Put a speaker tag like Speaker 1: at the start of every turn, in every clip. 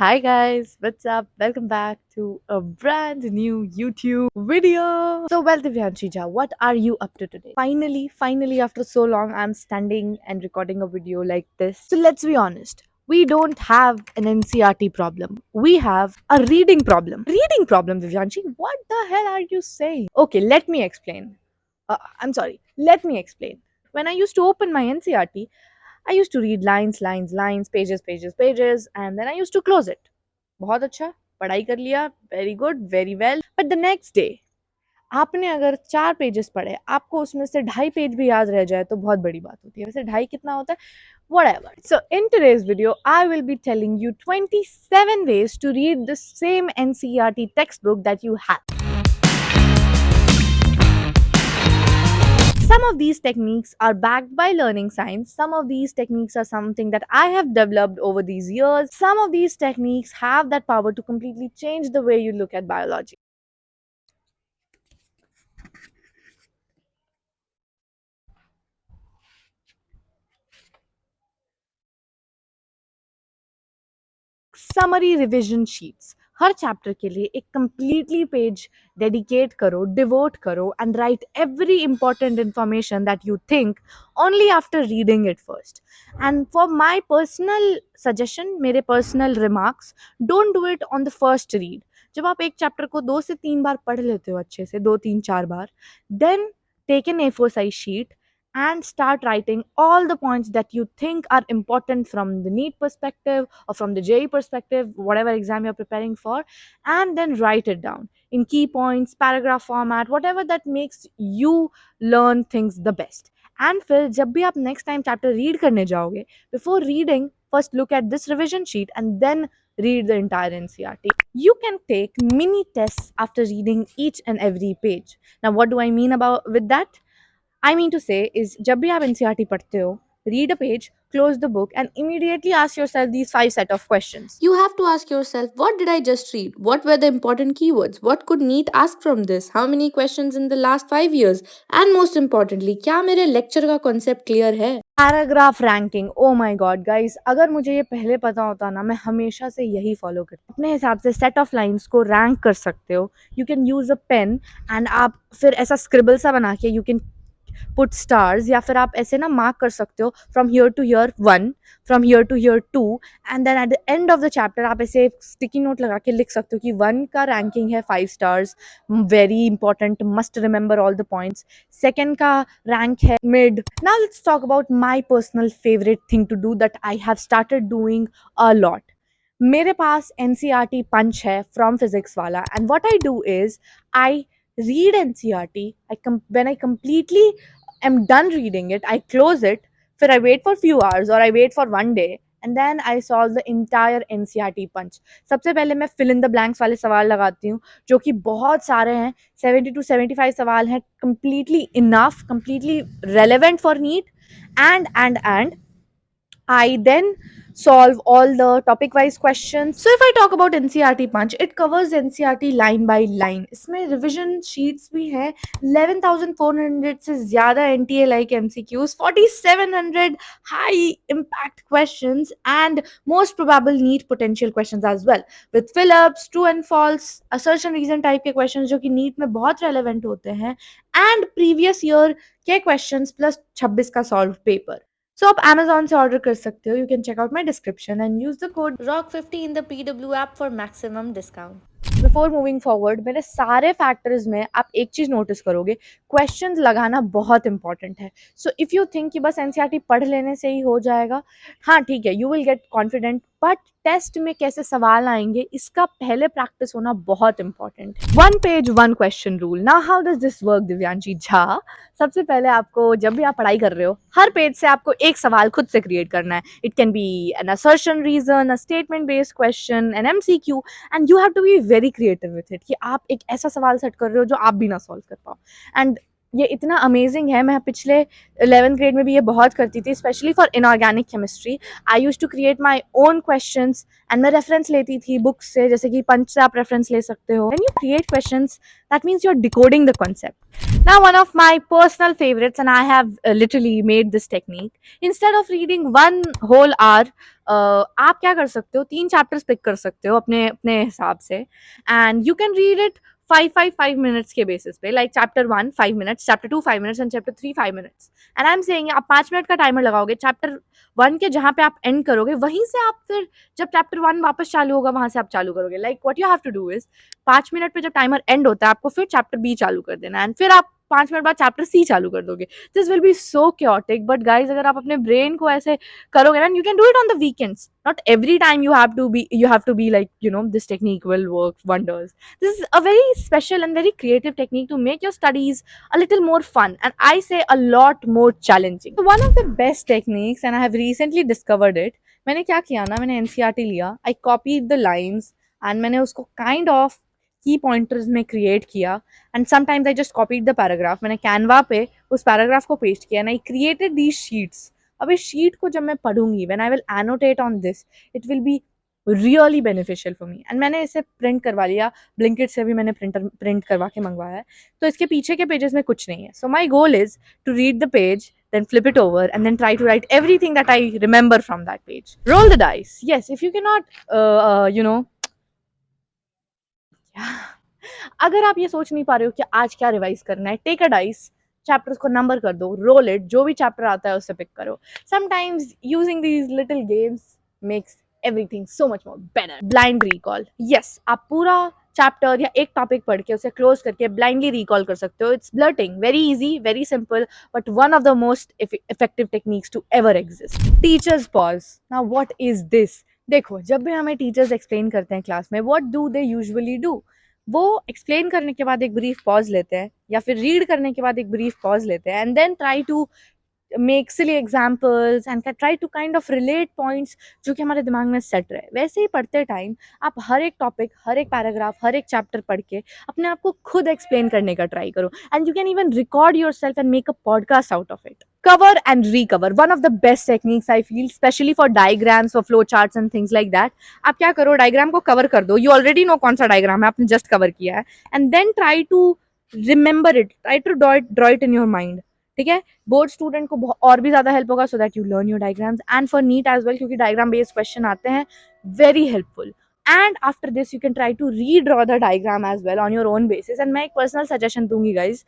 Speaker 1: Hi guys, what's up? Welcome back to a brand new YouTube video. So, Divyanshi Jha, what are you up to today? Finally, after so long, I'm standing and recording a video like this. So, let's be honest. We don't have an NCRT problem. We have a reading problem. Reading problem, Divyanshi? What the hell are you saying? Okay, let me explain. I'm sorry. Let me explain. When I used to open my NCRT, I used to read lines, pages, and then I used to close it. बहुत अच्छा पढ़ाई कर लिया very good very well but the next day आपने अगर 4 pages पढ़े आपको उसमें से 2.5 पेज भी याद रह जाए तो बहुत बड़ी बात होती है वैसे 2.5 कितना होता है whatever. So in today's video I will be telling you 27 ways to read the same NCERT textbook that you have. Some of these techniques are backed by learning science. Some of these techniques are something that I have developed over these years. Some of these techniques have that power to completely change the way you look at biology. Summary revision sheets हर chapter के लिए एक completely page dedicate करो devote करो and write every important information that you think only after reading it first and for my personal suggestion मेरे personal remarks don't do it on the first read जब आप एक chapter को 2 से 3 बार पढ़ लेते हो अच्छे से 2 3 4 बार then take an A4 size sheet and start writing all the points that you think are important from the NEET perspective or from the JE perspective, whatever exam you're preparing for, and then write it down in key points, paragraph format, whatever that makes you learn things the best. And फिर जब भी आप next time chapter read करने जाओगे, before reading, first look at this revision sheet and then read the entire NCRT. You can take mini tests after reading each and every page. Now, what do I mean about with that? I mean to say is जब भी आप NCERT पढ़ते हो, read a page, close the book, and immediately ask yourself these 5 set of questions.
Speaker 2: You have to ask yourself, what did I just read? What were the important keywords? What could NEET ask from this? How many questions in the last 5 years? And most importantly, क्या मेरे lecture का concept clear है?
Speaker 1: Paragraph ranking oh my God guys अगर मुझे ये पहले पता होता ना मैं हमेशा से यही फॉलो करती अपने हिसाब से सेट ऑफ लाइंस को रैंक कर सकते हो you can use a pen and आप फिर ऐसा स्क्रिबल सा बना के यू कैन पुट स्टार्स या फिर आप ऐसे ना मार्क कर सकते हो from here to here 1 from here to here 2 and then at the end of the chapter आप ऐसे स्टिकी नोट लगा के लिख सकते हो कि 1 का रैंकिंग है 5 stars very important must remember all the points second का रैंक है mid now let's talk about my personal favourite thing to do that I have started doing a lot मेरे पास एनसीईआरटी पंच है from physics वाला and what I do is I read NCERT. When I completely am done reading it, I close it. Then I wait for few hours or I wait for one day and then I solve the entire NCERT punch. सबसे पहले मैं fill in the blanks वाले सवाल लगाती हूँ जो कि बहुत सारे हैं 70 to 75 सवाल हैं completely enough, completely relevant for NEET and I then solve all the topic wise questions. So if I talk about NCERT punch, it covers NCERT line by line. इसमें revision sheets भी है 11,400 से ज़्यादा NTA like MCQs, 4,700 high impact questions and most probable NEET potential questions as well. With fill-ups, true and false, assertion reason type के questions जो कि NEET में बहुत relevant होते हैं and previous year के questions plus 26 का solved paper. So आप Amazon से ऑर्डर कर सकते हो you can check out my description and use the code ROCK50 in the PW app for maximum discount. Before moving forward मेरे सारे factors में आप एक चीज नोटिस करोगे क्वेश्चंस लगाना बहुत इंपॉर्टेंट है सो इफ यू थिंक कि बस एनसीईआरटी पढ़ लेने से ही हो जाएगा हाँ ठीक है you will get confident but test में कैसे सवाल आएंगे इसका पहले प्रैक्टिस होना बहुत इंपॉर्टेंट है 1 page 1 question rule now how does this work Divyanshi Jha सबसे पहले आपको जब भी आप पढ़ाई कर रहे हो हर पेज से आपको एक सवाल खुद से क्रिएट करना है it can be an assertion reason a statement based question an MCQ and you have to be very creative with it कि आप एक ऐसा सवाल सेट कर रहे हो जो आप भी ना सॉल्व कर पाओ एंड ये इतना अमेजिंग है मैं पिछले 11th ग्रेड में भी ये बहुत करती थी specially for inorganic chemistry I use to create my own questions and मैं रेफरेंस लेती थी बुक्स से जैसे कि पंच से आप रेफरेंस ले सकते हो when you create questions that means you are decoding the concept Now, one of my personal favorites, and I have literally made this technique. Instead of reading one whole hour, आप क्या कर सकते हो, 3 chapters pick कर सकते हो अपने अपने हिसाब से, and you can read it 5 minutes के basis पे, like chapter 1 5 minutes, chapter 2 5 minutes, and chapter 3 5 minutes. And I'm saying आप 5 मिनट का टाइमर लगाओगे, chapter 1 के जहाँ पे आप एंड करोगे वहीं से आप फिर जब chapter 1 वापस चालू होगा वहां से आप चालू करोगे. Like what you have to do is 5 minute पे जब टाइमर एंड होता है आपको फिर चैप्टर बी चालू कर देना है, एंड फिर आप 5 मिनट बाद चैप्टर सी चालू कर दोगे. This will be so chaotic, but guys अगर आप अपने ब्रेन को ऐसे करोगे ना, you can do it on the weekends. Not every time you have to be like, this technique will work wonders. This is a very special and very creative technique to make your studies a little more fun, and I say a lot more challenging. So one of the best techniques, and I have recently discovered it, मैंने क्या किया ना, मैंने NCERT लिया, I copied the lines and मैंने उसको kind of की pointers में क्रिएट किया, and sometimes I just copied the paragraph. मैंने कैनवा पे उस पैराग्राफ को पेस्ट किया, and I created these sheets. अब इस शीट को जब मैं पढ़ूंगी, when I will annotate on this, it will be really beneficial for me. And मैंने इसे प्रिंट करवा लिया, ब्लिंकिट से भी मैंने प्रिंट करवा के मंगवाया है. तो इसके पीछे के पेजेस में कुछ नहीं है. So my goal is to read the page, then flip it over, and then try to write everything that I remember from that page. Roll the dice. Yes, if you cannot, अगर आप ये सोच नहीं पा रहे हो कि आज क्या रिवाइज करना है, टेक अ डाइस, चैप्टर्स को नंबर कर दो, रोल इट, जो भी चैप्टर आता है उससे पिक करो. Sometimes using these little games makes everything so much more better. Blind recall. Yes, आप पूरा चैप्टर या एक टॉपिक पढ़ के उसे क्लोज करके ब्लाइंडली रिकॉल कर सकते हो. It's blurting, very easy, very simple, but one of the most effective techniques to ever exist. Teachers pause. Now what is this? देखो, जब भी हमें टीचर्स एक्सप्लेन करते हैं क्लास में, what do they usually do? वो एक्सप्लेन करने के बाद एक ब्रीफ पॉज लेते हैं, या फिर रीड करने के बाद एक ब्रीफ पॉज लेते हैं, and then try to make silly examples and try to kind of relate points जो कि हमारे दिमाग में सेट रहे. वैसे ही पढ़ते टाइम आप हर एक टॉपिक, हर एक पैराग्राफ, हर एक चैप्टर पढ़ के अपने आप को खुद एक्सप्लेन करने का ट्राई करो, and you can even record your self and make a podcast out of it. Cover and recover, one of the best techniques I feel, especially for diagrams, for flow charts and things like that. आप क्या करो, diagram को cover कर दो, you already know कौन सा diagram है, आपने जस्ट कवर किया है, and then try to remember it, try to draw it in your mind. ठीक है, बोर्ड स्टूडेंट को और भी ज्यादा हेल्प होगा, so that you learn your diagrams, and for NEET as well, क्योंकि डायग्राम बेस्ड क्वेश्चन आते हैं, very helpful. And after this you can try to redraw the diagram as well on your own basis. And मैं एक personal suggestion दूंगी guys,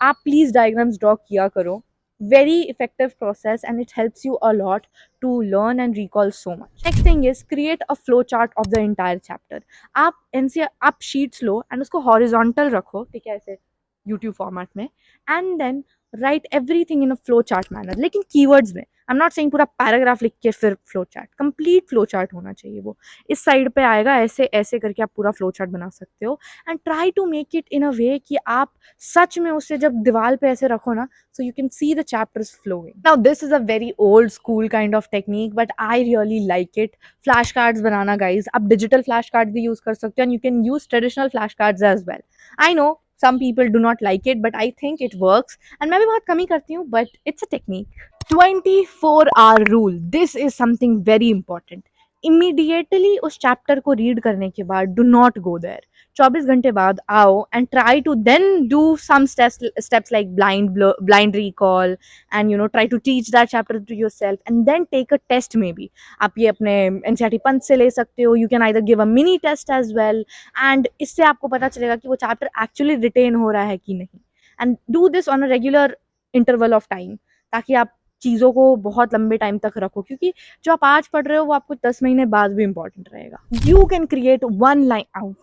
Speaker 1: आप please diagrams draw किया करो. Very effective process, and it helps you a lot to learn and recall so much. Next thing is create a flow chart of the entire chapter. आप sheets low and उसको horizontal रखो, ठीक है, ऐसे YouTube format में, and then write everything in a flow chart manner, लेकिन keywords में. I am not saying पूरा पैराग्राफ लिख के फिर flow chart, complete flow chart होना चाहिए. वो इस साइड पे आएगा, ऐसे ऐसे करके आप पूरा फ्लो चार्ट बना सकते हो, and try to make it in a way कि आप सच में उसे जब दीवार पे ऐसे रखो ना, so you can see the chapters flowing. Now this is a very old school kind of technique, but I really like it. Flashcards banana guys, आप digital flashcards भी use कर सकते हो, and you can use traditional flashcards as well. I know some people do not like it, but I think it works, and मैं भी बहुत कम ही करती हूँ, but it's a technique. 24-hour rule. This is something very important. Immediately उस chapter को read करने के बाद डू नॉट गो देयर. 24 घंटे बाद आओ and try to then do some steps like blind recall, and try to teach that chapter to yourself, and then take a test. Maybe आप ये अपने एनसीईआरटी पंच से ले सकते हो. You can either give a mini test as well, and इससे आपको पता चलेगा कि वो चैप्टर एक्चुअली रिटेन हो रहा है कि नहीं. And do this on a regular interval of time, ताकि आप चीज़ों को बहुत लंबे टाइम तक रखो, क्योंकि जो आप आज पढ़ रहे हो वो आपको 10 महीने बाद भी इंपॉर्टेंट रहेगा. You can create one line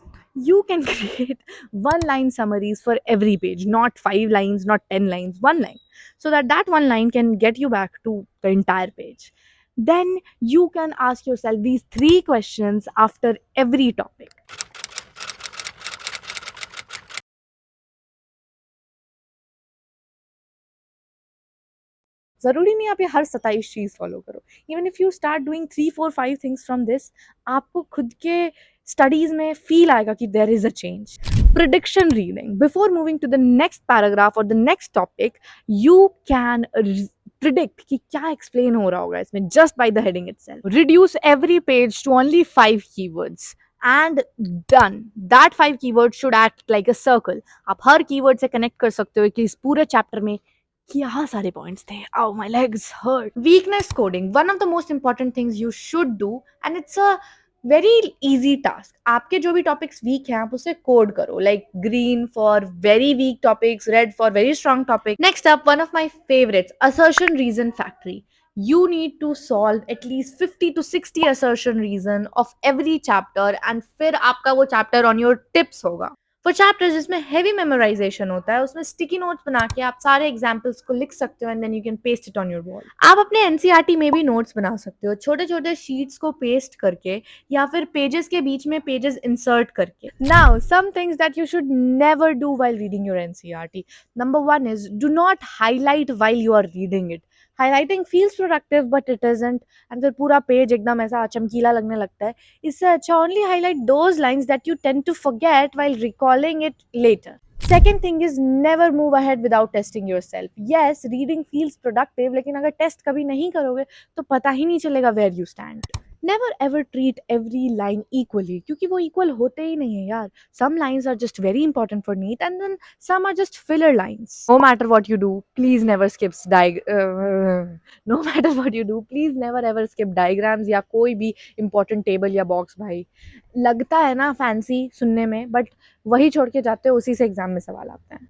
Speaker 1: you can create one line summaries for every page, not 5 lines, not 10 lines, one line, so that one line can get you back to the entire page. Then you can ask yourself these 3 questions after every topic. जरूरी नहीं आप ये हर 27 चीज follow करो. Even if you start doing 3 4 5 things from this, आपको खुद के studies में फील आएगा कि there is a change. Prediction reading. Before moving to the next paragraph और the next topic, you can predict कि क्या एक्सप्लेन हो रहा होगा इसमें just by the heading itself. Reduce every page to only 5 keywords, and done. That 5 keyword should act like a circle. आप हर keyword से connect कर सकते हो कि इस पूरे चैप्टर में क्या सारे पॉइंट्स थे. Oh, my legs hurt. Weakness coding, one of the most important things you should do, and it's a very easy task. आपके जो भी टॉपिक्स वीक हैं आप उसे कोड करो, like green for very weak topics, red for very strong topic. Next up, one of my favourites, assertion reason factory. You need to solve at least 50 to 60 assertion reason of every chapter and फिर आपका वो chapter on your tips होगा. वो chapter जिसमें heavy memorisation होता है उसमें sticky notes बना के आप सारे एग्जाम्पल्स को लिख सकते हो and then you can paste it on your wall. आप अपने एनसीईआरटी में भी नोट्स बना सकते हो छोटे छोटे शीट्स को पेस्ट करके या फिर पेजेस के बीच में पेजेस इंसर्ट करके. Now some things that you should never do while reading your NCERT. Number 1 is do not highlight while you are reading it. Highlighting feels productive but it isn't and फिर पूरा page एकदम ऐसा चमकीला लगने लगता है. इससे अच्छा only highlight those lines that you tend to forget while recalling it later. Second thing is never move ahead without testing yourself. Yes, reading feels productive, लेकिन अगर टेस्ट कभी नहीं करोगे तो पता ही नहीं चलेगा where you stand. Never ever treat every line equally, क्योंकि वो equal होते ही नहीं है यार. Some lines are just very important for NEET and then some are just filler lines. No matter what you do, please never skip no matter what you do, please never ever skip diagrams या कोई भी important table या box. भाई लगता है ना fancy सुनने में, बट वही छोड़ के जाते हो, उसी से एग्जाम में सवाल आते हैं.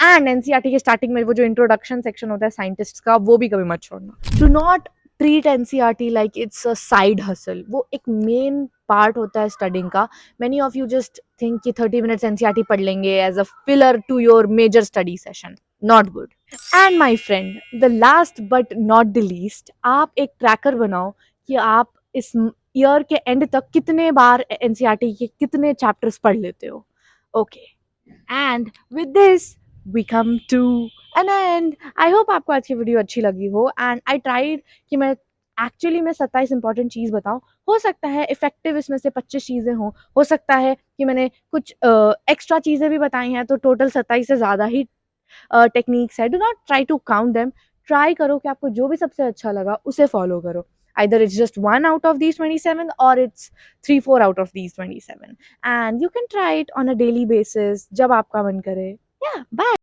Speaker 1: एंड एनसीईआरटी के स्टार्टिंग में वो जो इंट्रोडक्शन सेक्शन होता है साइंटिस्ट का, वो भी कभी मत छोड़ना. Do not treat NCERT like it's a side hustle. वो एक मेन पार्ट होता है स्टडिंग का. Many of you just think कि 30 मिनट्स एनसीईआरटी पढ़ लेंगे as a filler to your major study session. Not good. And my friend, the last but not the least, आप एक ट्रैकर बनाओ कि आप इस ईयर के एंड तक कितने बार एनसीईआरटी के कितने चैप्टर्स पढ़ लेते हो. Okay, and with this we come to an end. I hope आपको आज की वीडियो अच्छी लगी हो एंड आई ट्राइड कि मैं एक्चुअली मैं 27 इंपॉर्टेंट चीज़ बताऊं. हो सकता है इफेक्टिव इसमें से 25 चीज़ें हों, हो सकता है कि मैंने कुछ एक्स्ट्रा चीज़ें भी बताई हैं, तो टोटल 27 से ज़्यादा ही टेक्निक्स है. Do not try to count them. Try करो कि आपको जो भी सबसे अच्छा लगा उसे फॉलो करो. Either it's just 1 out of these 27 or it's 3-4 out of these 27. And you can try it on a daily basis जब आपका मन करे. Yeah, bye.